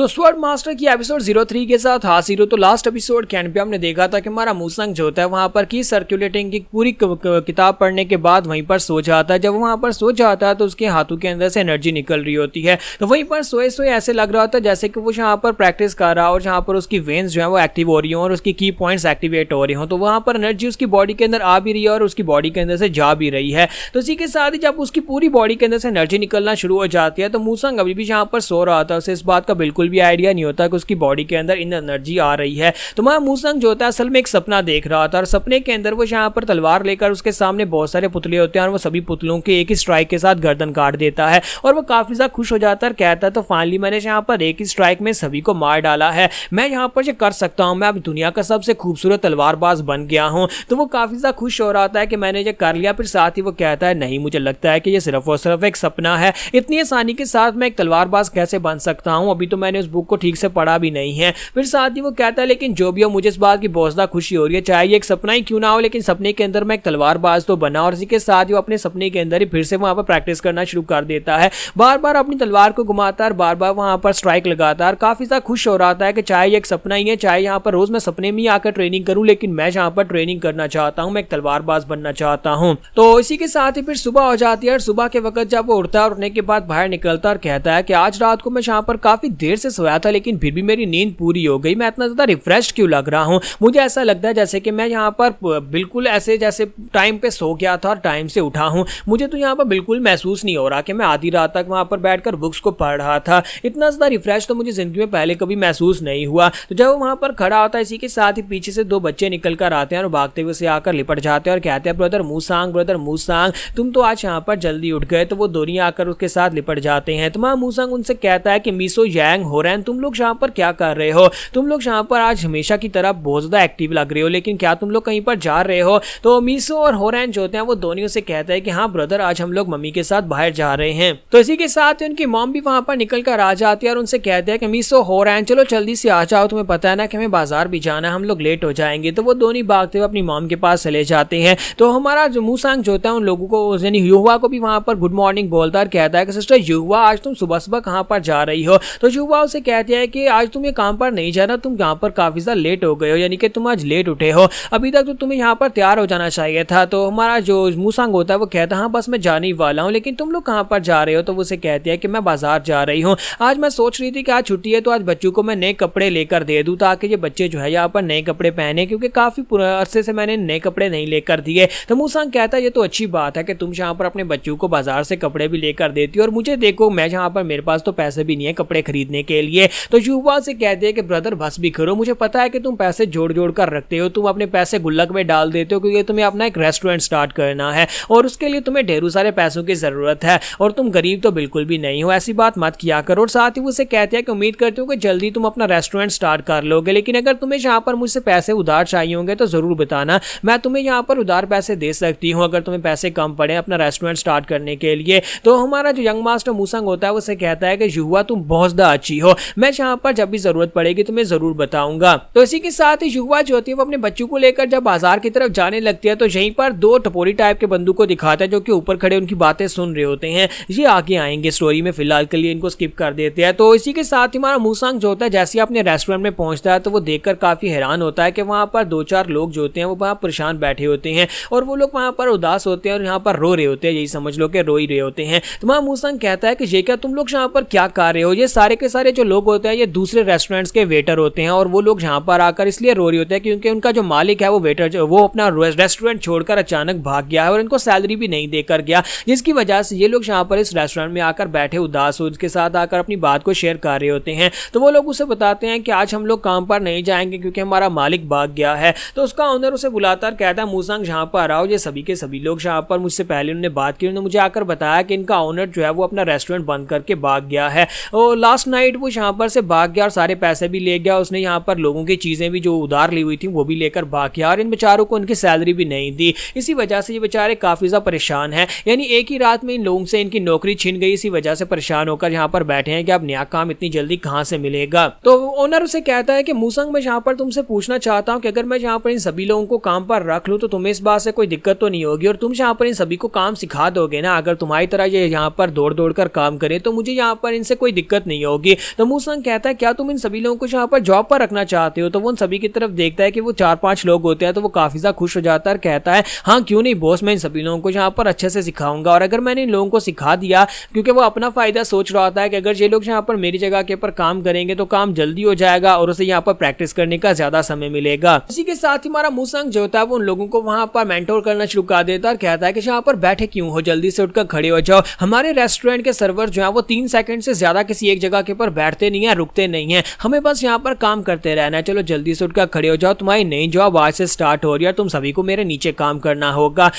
तो sword master की episode 03 के साथ हासिल हो। तो लास्ट एपिसोड के एंड पे हमने देखा था कि हमारा मूसंग जो होता है वहां पर की सर्कुलेटिंग की पूरी किताब पढ़ने के बाद वहीं पर सो जाता है। जब वहां पर सो जाता है तो उसके हाथों के अंदर से एनर्जी निकल रही होती है। तो वहीं पर सोए सोए ऐसे लग रहा होता है जैसे कि वो यहाँ पर प्रैक्टिस कर रहा हो और जहाँ पर उसकी वेन्स जो है वो एक्टिव हो रही हो और उसकी की पॉइंट्स एक्टिवेट हो रही हो। तो वहां पर एनर्जी उसकी बॉडी के अंदर आ भी रही है और उसकी बॉडी के अंदर से जा भी रही है। तो इसी के साथ ही जब उसकी पूरी बॉडी के अंदर से एनर्जी निकलना शुरू हो जाती है तो मूसंग अभी भी जहाँ पर सो रहा था, उसे इस बात का बिल्कुल भी आइडिया नहीं होता कि उसकी बॉडी के अंदर इन एनर्जी आ रही है। तो वहां मूसंग जो होता है असल में एक सपना देख रहा था और सपने के अंदर वो यहाँ पर तलवार लेकर उसके सामने बहुत सारे पुतले होते हैं और वो सभी पुतलों के एक ही स्ट्राइक के साथ गर्दन काट देता है और वो काफी ज्यादा खुश हो जाता है और कहता है तो फाइनली मैंने यहाँ पर एक ही स्ट्राइक में सभी को मार डाला है, मैं यहाँ पर जो कर सकता हूँ, मैं अब दुनिया का सबसे खूबसूरत तलवारबाज बन गया हूँ। तो वो काफी ज्यादा खुश हो रहा था कि मैंने ये कर लिया। फिर साथ ही वो कहता है नहीं, मुझे लगता है कि ये सिर्फ और सिर्फ एक सपना है, इतनी आसानी के साथ मैं एक तलवारबाज कैसे बन सकता हूँ, अभी तो मैंने उस बुक को ठीक से पढ़ा भी नहीं है। फिर साथ ही वो कहता है लेकिन जो भी हो मुझे इस बात की बहुत ज्यादा खुशी हो रही है, चाहे ये एक सपना ही क्यों ना हो, लेकिन सपने के अंदर मैं एक तलवारबाज तो बना। और इसी के साथ ही वो अपने सपने के अंदर ही फिर से वहां पर प्रैक्टिस करना शुरू कर देता है, बार बार अपनी तलवार को घुमाता है, बार बार वहां पर स्ट्राइक लगाता है। काफी ज्यादा खुश हो रहा था कि चाहे ये एक सपना ही है, चाहे यहाँ पर रोज मैं सपने में ही आकर ट्रेनिंग करूं, लेकिन मैं यहाँ पर ट्रेनिंग करना चाहता हूँ, मैं एक तलवारबाज बनना चाहता हूँ। तो इसी के साथ ही फिर सुबह हो जाती है और सुबह के वक्त जब वो उठता है और उठने के बाद बाहर निकलता है और कहता है कि आज रात को मैं यहाँ पर काफी देर से सोया था लेकिन फिर भी मेरी नींद पूरी हो गई, मैं इतना ज्यादा रिफ्रेश क्यों लग रहा हूँ, मुझे ऐसा लगता है जैसे कि मैं यहाँ पर बिल्कुल ऐसे जैसे टाइम पे सो गया था और टाइम से उठा हूँ। मुझे तो यहाँ पर बिल्कुल महसूस नहीं हो रहा कि मैं आधी रात तक वहां पर बैठकर बुक्स को पढ़ रहा था, इतना ज्यादा रिफ्रेश तो मुझे जिंदगी में पहले कभी महसूस नहीं हुआ। तो जब वो वहां पर खड़ा होता है इसी के साथ ही पीछे से दो बच्चे निकल कर आते हैं और भागते हुए से आकर लिपट जाते हैं और कहते हैं ब्रदर मूसंग तुम तो आज यहाँ पर जल्दी उठ गए। तो वो दोनों आकर उसके साथ लिपट जाते हैं। तो मूसंग उनसे कहता है कि मीसो यांग होरैन तुम लोग यहाँ पर क्या कर रहे हो, तुम लोग यहाँ पर आज हमेशा की तरह बहुत ज्यादा एक्टिव लग रहे हो, लेकिन क्या तुम लोग कहीं पर जा रहे हो। तो मीसो और होरैन जो होते हैं वो दोनों से कहते हैं कि हाँ ब्रदर आज हम लोग मम्मी के साथ बाहर जा रहे हैं। तो इसी के साथ उनकी मॉम भी वहां पर निकल कर आ जाती है और उनसे कहते हैं कि मीसो होरैन चलो जल्दी से आ जाओ, तुम्हें पता है ना कि हमें बाजार भी जाना है, हम लोग लेट हो जाएंगे। तो वो दोनों भागते हुए अपनी मॉम के पास चले जाते हैं। तो हमारा जो मूसंग जो होता है उन लोगों को यानी युवा को भी वहां पर गुड मॉर्निंग बोलता है और कहता है कि सिस्टर युवा आज तुम सुबह सुबह कहां पर जा रही हो। तो युवा उसे कहती है कि आज तुम ये काम पर नहीं जाना, तुम यहाँ पर काफी ज्यादा लेट हो गए हो, यानी कि तुम आज लेट उठे हो, अभी तक तो तुम्हें यहाँ पर तैयार हो जाना चाहिए था। तो हमारा जो मूसंग होता है वो कहता है हाँ बस मैं जाने ही वाला हूँ, लेकिन तुम लोग कहाँ पर जा रहे हो। तो वो उसे कहती है कि मैं बाजार जा रही हूँ, आज मैं सोच रही थी कि आज छुट्टी है तो आज बच्चों को मैं नए कपड़े लेकर दे दूं ताकि ये बच्चे जो है यहाँ पर नए कपड़े पहने, क्योंकि काफी अरसे से मैंने नए कपड़े नहीं लेकर दिए। तो मूसंग कहता है ये तो अच्छी बात है कि तुम यहाँ पर अपने बच्चों को बाजार से कपड़े भी लेकर देती हो और मुझे देखो मैं यहाँ पर मेरे पास तो पैसे भी नहीं है कपड़े खरीदने के लिए। तो युवा से कहते हैं कि ब्रदर बस भी करो, मुझे पता है कि तुम पैसे जोड़ जोड़ कर रखते हो, तुम अपने पैसे गुल्लक में डाल देते हो क्योंकि तुम्हें अपना एक रेस्टोरेंट स्टार्ट करना है और उसके लिए तुम्हें ढेरों सारे पैसों की जरूरत है और तुम गरीब तो बिल्कुल भी नहीं हो, ऐसी बात मत किया करो। और साथ ही उसे कहते हैं कि उम्मीद करते हो कि जल्दी तुम अपना रेस्टोरेंट स्टार्ट कर लोगे, लेकिन अगर तुम्हें यहाँ पर मुझसे पैसे उधार चाहिए होंगे तो जरूर बताना, मैं तुम्हें यहाँ पर उधार पैसे दे सकती हूँ अगर तुम्हें पैसे कम पड़े अपना रेस्टोरेंट स्टार्ट करने के लिए। तो हमारा जो यंग मास्टर मूसंग होता है उसे कहता है कि युवा तुम बहुत ज्यादा अच्छी हो, मैं यहाँ पर जब भी जरूरत पड़ेगी तुम्हें जरूर बताऊंगा। तो इसी के साथ ही युवा जो होती है वो अपने बच्चों को लेकर जब बाजार की तरफ जाने लगती है तो यहीं पर दो टपोरी टाइप के बंदूक को दिखाता है जो कि ऊपर खड़े उनकी बातें सुन रहे होते हैं। ये आगे आएंगे स्टोरी में, फिलहाल के लिए इनको स्किप कर देते हैं। तो इसी के साथ ही हमारा मूसंग जो होता है जैसे ही अपने रेस्टोरेंट में पहुंचता है तो वो देखकर काफी हैरान होता है कि वहां पर दो चार लोग जो होते हैं वो वहां परेशान बैठे होते हैं और वो लोग वहां पर उदास होते हैं और यहाँ पर रो रहे होते हैं, यही समझ लो कि रो ही रहे होते हैं। तो वहां मूसंग कहता है कि ये क्या तुम लोग यहाँ पर क्या कर रहे हो, ये सारे के सारे जो लोग होते हैं ये दूसरे रेस्टोरेंट्स के वेटर होते हैं और वो लोग यहाँ पर आकर इसलिए रो रहे होते हैं क्योंकि उनका जो मालिक है वो वेटर वो अपना रेस्टोरेंट छोड़कर अचानक भाग गया है और इनको सैलरी भी नहीं देकर गया, जिसकी वजह से ये लोग यहाँ पर इस रेस्टोरेंट में आकर बैठे उदास हो, उसके साथ आकर अपनी बात को शेयर कर रहे होते हैं। तो वो लोग उसे बताते हैं कि आज हम लोग काम पर नहीं जाएंगे क्योंकि हमारा मालिक भाग गया है। तो उसका ओनर उसे बुलाता और कहता है मूसंग यहाँ पर आओ, ये सभी के सभी लोग यहाँ पर मुझसे पहले उन्होंने बात की, उन्होंने मुझे आकर बताया कि इनका ओनर जो है वो अपना रेस्टोरेंट बंद करके भाग गया है और लास्ट नाइट वो यहाँ पर से भाग गया और सारे पैसे भी ले गया, उसने यहाँ पर लोगों की चीजें भी जो उधार ली हुई थी वो भी लेकर भाग गया और इन बेचारों को उनकी सैलरी भी नहीं दी। इसी वजह से ये बेचारे काफी ज्यादा परेशान है, यानी एक ही रात में इन लोगों से इनकी नौकरी छीन गई, इसी वजह से परेशान होकर यहाँ पर बैठे हैं कि अब नया काम इतनी जल्दी कहाँ से मिलेगा। तो ओनर उसे कहता है कि मूसंग मैं यहाँ पर तुमसे पूछना चाहता हूँ कि अगर मैं यहाँ पर इन सभी लोगों को काम पर रख लूँ तो तुम्हें इस बात से कोई दिक्कत तो नहीं होगी और तुम यहाँ पर इन सभी को काम सिखा दोगे ना, अगर तुम्हारी तरह ये यहाँ पर दौड़ दौड़ कर काम करे तो मुझे यहाँ पर इनसे कोई दिक्कत नहीं होगी। तो मूसंग कहता है क्या तुम इन सभी लोगों को यहाँ पर जॉब पर रखना चाहते हो। तो वो उन सभी की तरफ देखता है कि वो 4-5 लोग होते हैं, तो वो काफी ज्यादा खुश हो जाता है और कहता है हाँ क्यों नहीं बॉस, मैं इन सभी लोगों को यहाँ पर अच्छे से सिखाऊंगा। और अगर मैंने इन लोगों को सिखा दिया, क्योंकि वो अपना फायदा सोच रहा होता है कि अगर ये लोग यहाँ पर मेरी जगह के ऊपर काम करेंगे तो काम जल्दी हो जाएगा और उसे यहाँ पर प्रैक्टिस करने का ज्यादा समय मिलेगा। इसी के साथ ही हमारा मूसंग जो होता है वो उन लोगों को वहां पर मेंटोर करना शुरू कर देता है और कहता है कि यहाँ पर बैठे क्यों हो, जल्दी से उठकर खड़े हो जाओ। हमारे रेस्टोरेंट के सर्वर जो है वो 3 सेकंड से ज्यादा किसी एक जगह के ऊपर बैठते नहीं है, रुकते नहीं है, हमें बस यहाँ पर काम करते रहना है। चलो जल्दी से उठकर खड़े हो जाओ, तुम्हारी नई जॉब आज से स्टार्ट हो रही है और तुम सभी को मेरे नीचे काम करना होगा।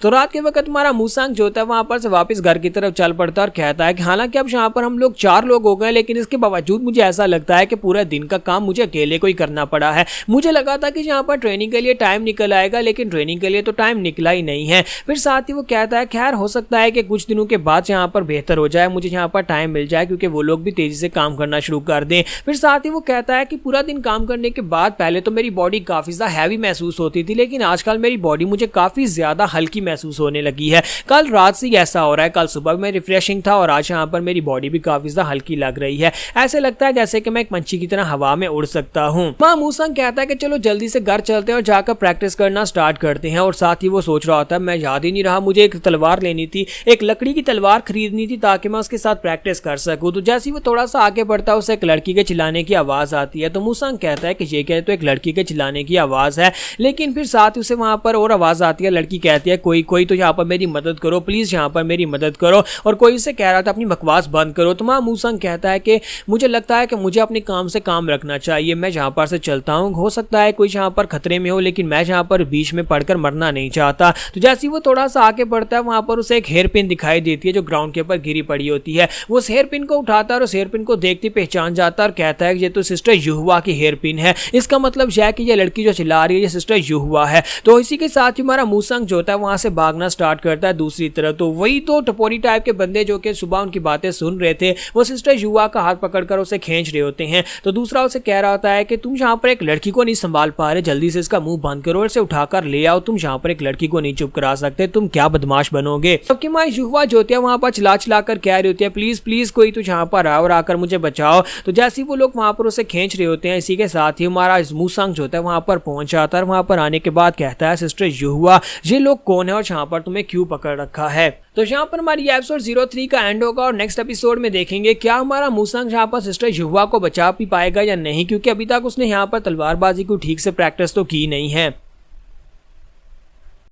तो रात के वक्त हमारा मूसंग जो होता है वहां पर से वापस घर की तरफ चल पड़ता है और कहता है कि हालांकि अब यहाँ पर हम लोग 4 लोग हो गए, लेकिन इसके बावजूद मुझे ऐसा लगता है कि पूरा दिन का काम मुझे अकेले को ही करना पड़ा है। मुझे लगा था कि यहाँ पर ट्रेनिंग के लिए टाइम निकल आएगा, लेकिन ट्रेनिंग के लिए तो टाइम निकला ही नहीं है। फिर साथ ही वो कहता है खैर हो सकता है कि कुछ दिनों के बाद यहाँ पर बेहतर हो जाए, मुझे यहाँ पर टाइम मिल जाए क्योंकि वो लोग भी तेजी से काम करना शुरू कर दें। फिर साथ ही वो कहता है कि पूरा दिन काम करने के बाद पहले तो मेरी बॉडी काफी ज्यादा हैवी महसूस होती थी, लेकिन आजकल मेरी बॉडी मुझे काफी ज्यादा हल्की महसूस होने लगी है। कल रात से ऐसा हो रहा है, कल सुबह में रिफ्रेशिंग था और आज यहाँ पर मेरी बॉडी भी काफी ज्यादा हल्की लग रही है। ऐसे लगता है जैसे कि मैं एक पंछी की तरह हवा में उड़ सकता हूँ। मां मूसंग कहता है कि चलो जल्दी से घर चलते हैं और जाकर प्रैक्टिस करना स्टार्ट करते हैं। और साथ ही वो सोच रहा होता है मैं याद ही नहीं रहा, मुझे एक तलवार लेनी थी, एक लकड़ी की तलवार खरीदनी थी ताकि मैं उसके साथ प्रैक्टिस कर सकूं। तो जैसे ही वो थोड़ा सा आगे बढ़ता है उसे एक लड़की के चिल्लाने की आवाज आती है। तो मूसंग कहता है कि ये क्या है, तो एक लड़की के चिल्लाने की आवाज है। लेकिन फिर साथ ही उसे वहां पर और आवाज आती है, लड़की कहती है कोई कोई तो यहाँ पर मेरी मदद करो, प्लीज यहाँ पर मेरी मदद करो। और कोई उसे कह रहा था अपनी बकवास बंद करो। तो मां मूसंग कहता है कि मुझे लगता है कि मुझे अपने काम से काम रखना चाहिए, मैं यहाँ पर से चलता हूँ, हो सकता है कोई यहाँ पर खतरे में हो, लेकिन मैं यहाँ पर बीच में पड़कर मरना नहीं चाहता। तो जैसे ही वो थोड़ा सा आगे बढ़ता है वहां पर उसे एक हेयर पिन दिखाई देती है जो ग्राउंड के ऊपर गिरी पड़ी होती है। वो उस हेयर पिन को उठाता है और उस हेयर पिन को देखते पहचान जाता है और कहता है कि ये तो सिस्टर युहुआ की हेयर पिन है, इसका मतलब यह है कि ये लड़की जो चिल्ला रही है ये सिस्टर युहुआ है। तो इसी के साथ ही हमारा मूसंग जो होता है वहां से भागना स्टार्ट करता है दूसरी तरफ। तो वही तो टपोरी टाइप के बंदे जो कि सुबह उनकी बातें सुन रहे थे वो सिस्टर युवा का हाथ पकड़कर उसे खींच रहे होते हैं। तो दूसरा उसे कह रहा होता है कि तुम यहाँ पर एक लड़की को नहीं संभाल पा रहे, जल्दी से इसका मुंह बंद करो और इसे उठाकर ले आओ, तुम यहाँ पर एक लड़की को नहीं चुप करा सकते, तुम क्या बदमाश बनोगे। जबकि माँ युवा जो होती है वहां पर चिल्ला चिल्ला कर कह रही होती है प्लीज प्लीज कोई तो यहाँ पर आओ और आकर मुझे बचाओ। तो जैसे ही वो लोग वहां पर उसे खींच रहे होते हैं इसी के साथ ही हमारा मूसंग जो होता है वहां पर पहुंच जाता है। वहां पर आने के बाद कहता है सिस्टर युवा ये लोग कौन है और यहाँ पर तुम्हें क्यों पकड़ रखा है। तो यहाँ पर हमारी एपिसोड 03 का एंड होगा और नेक्स्ट एपिसोड में देखेंगे क्या हमारा मूसंग यहाँ पर सिस्टर युवा को बचा भी पाएगा या नहीं, क्योंकि अभी तक उसने यहाँ पर तलवारबाजी को ठीक से प्रैक्टिस तो की नहीं है।